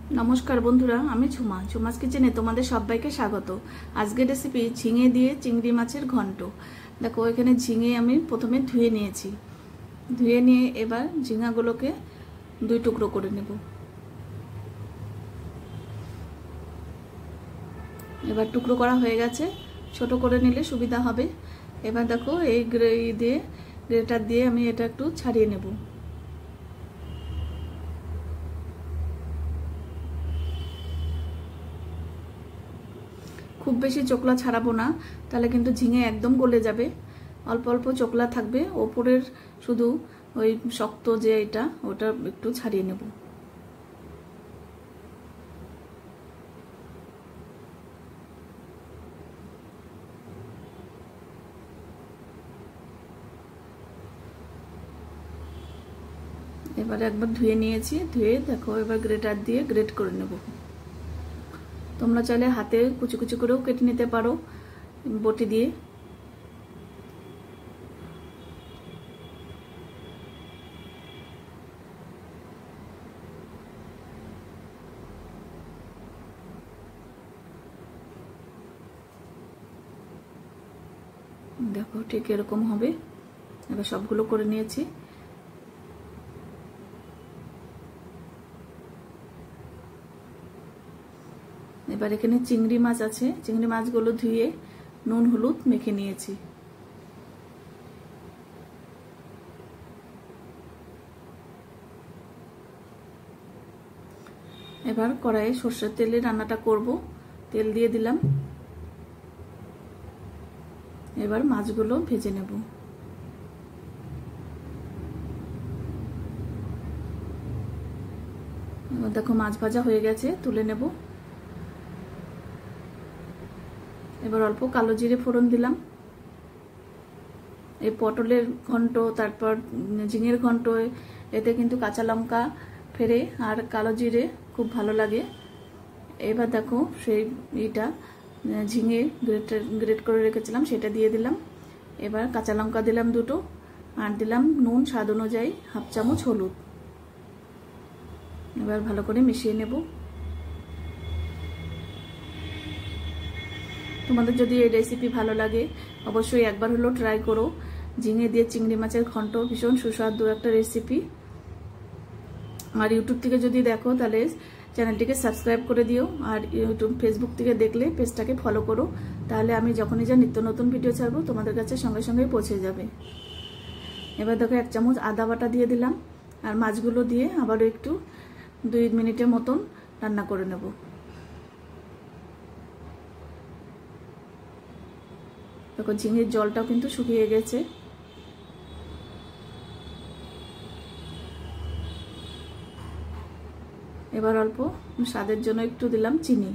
नमस्कार बंधुरा आमी झुमा झुमास किचेने तुम्हारे सबाइके स्वागत। आजकेर रेसिपि झिंगे दिए चिंगड़ी माछेर घंट। देखो एखाने झिंगे आमी प्रथमे धुए निएछि, धुए निये एबार झिंगागुलोके दुई टुकरो करे नेब। एबार टुकरो करा हये गेछे, छोटो करे निले सुविधा हबे। एबार देखो এই দিয়ে গ্রেটার দিয়ে আমি এটা একটু ছাড়িয়ে নেব। खूब बेशी चोकला छाड़ाबो ना, ताहले किन्तु झिंगे एकदम गले जाबे। अल्प अल्प चोकला थाकबे, ओपरेर शुधु ओई शक्त जे एटा ओटा एकटु छाड़िये नेब। एबारे एकबार धुए निয়েছি, धुए देखो एबार ग्रेटार दिए ग्रेट करे नेब। তোমরা চাইলে হাতে কুচি কুচি করেও কেটে নিতে পারো বটি দিয়ে। দেখো ঠিক এরকম হবে। এবার সবগুলো করে নিয়েছি। এবার এখানে চিংড়ি মাছ আছে, চিংড়ি মাছগুলো ধুয়ে নুন হলুদ মেখে নিয়েছি। এবার কড়াইয়ে সরষের তেলে রান্নাটা করব। তেল দিয়ে দিলাম। এবার মাছগুলো ভেজে নেব। এবার দেখো মাছ ভাজা হয়ে গেছে, তুলে নেব। এবার অল্প কালো জিরে ফোড়ন দিলাম। এই পটলের ঘন্ট তারপর ঝিঙের ঘন্ট এতে কিন্তু কাঁচা লঙ্কা ফেরে আর কালো জিরে খুব ভালো লাগে। এবার দেখো সেই এটা ঝিঙে গ্রেট করে রেখেছিলাম সেটা দিয়ে দিলাম। এবার কাঁচা লঙ্কা দিলাম দুটো আর দিলাম নুন স্বাদ অনুযায়ী হাফ চামচ হলুদ। এবার ভালো করে মিশিয়ে নেব। তোমাদের যদি এই রেসিপি ভালো লাগে অবশ্যই একবার হলো ট্রাই করো। ঝিঙে দিয়ে চিংড়ি মাছের ঘন্ট ভীষণ সুস্বাদু একটা রেসিপি। আর ইউটিউব থেকে যদি দেখো তাহলে চ্যানেলটিকে সাবস্ক্রাইব করে দিও, আর ইউটিউব ফেসবুক থেকে দেখলে পেজটাকে ফলো করো, তাহলে আমি যখনই যা নিত্য নতুন ভিডিও ছাড়বো তোমাদের কাছে সঙ্গে সঙ্গে পৌঁছে যাবে। এবার দেখো এক চামচ আদা বাটা দিয়ে দিলাম আর মাছগুলো দিয়ে আবারও একটু 2 মিনিটের মতন রান্না করে নেব। দেখো ঝিঙের জলটাও কিন্তু শুকিয়ে গেছে। এবার অল্প স্বাদের জন্য একটু দিলাম চিনি।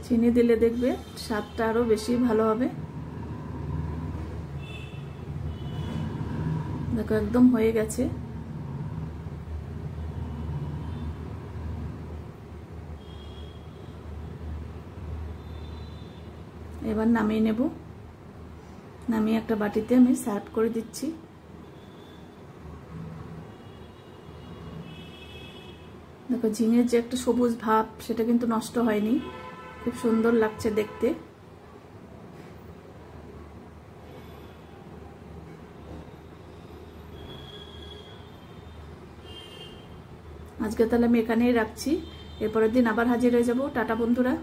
চিনি দিলে দেখবে স্বাদটা আরো বেশি ভালো হবে। দেখো একদম হয়ে গেছে। এবার নামিয়ে নেব। নামিয়ে একটা বাটিতে আমি সার্ভ করে দিচ্ছি। দেখো ঝিঙের যে একটা সবুজ ভাব সেটা কিন্তু নষ্ট হয়নি, খুব সুন্দর লাগছে দেখতে। আজকে তাহলে আমি এখানেই রাখছি, এরপরের দিন আবার হাজির হয়ে যাব। টাটা বন্ধুরা।